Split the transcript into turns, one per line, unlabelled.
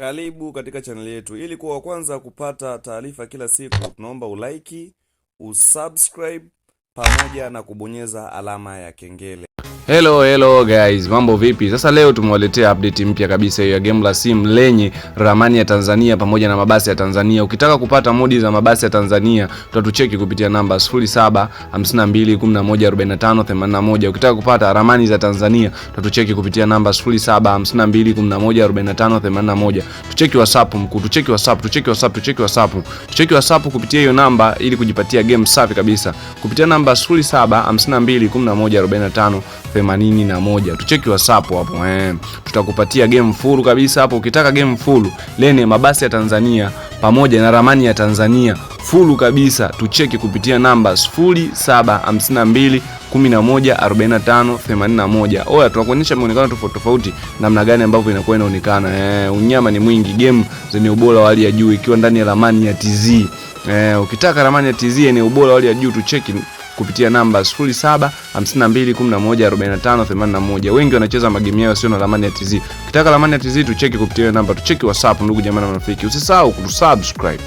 Karibu katika channel yetu. Ili kuwa wa kwanza kupata taarifa kila siku, tunaomba ulike, usubscribe pamoja na kubonyeza alama ya kengele.
Hello guys, mambo vipi? Sasa leo tumewaletea update mpya kabisa ya game la sim lenye ramani ya Tanzania pamoja na mabasi ya Tanzania. Ukitaka kupata modi za mabasi ya Tanzania, tutatucheki kupitia namba 0752114581. Ukitaka kupata ramani za Tanzania, tutatucheki kupitia namba 0752114581. Tucheki WhatsApp mkuu, tucheki WhatsApp kupitia hiyo namba ili kujipatia game safi kabisa. Kupitia namba 0752114581. Tucheki WhatsApp hapo tutakupatia game full kabisa hapo. Ukitaka game full lene mabasi ya Tanzania pamoja na ramani ya Tanzania full kabisa, tucheki kupitia namba 0752114581. Oya, tunakuonyesha muonekano tofauti namna gani ambavyo inakuwa inaonekana. Unyama ni mwingi, game zenye ubora wa hali ya juu ikiwa ndani ya ramani ya TZ. Ukitaka ramani ya TZ yenye ubora wa hali ya juu, tucheki kupitia namba 0752114581. Wengi wanacheza magame yao sio na ramani ya TZ. Ukitaka ramani ya TZ tucheki kupitia namba, tucheki WhatsApp ndugu jamaa na marafiki. Usisahau kusubscribe.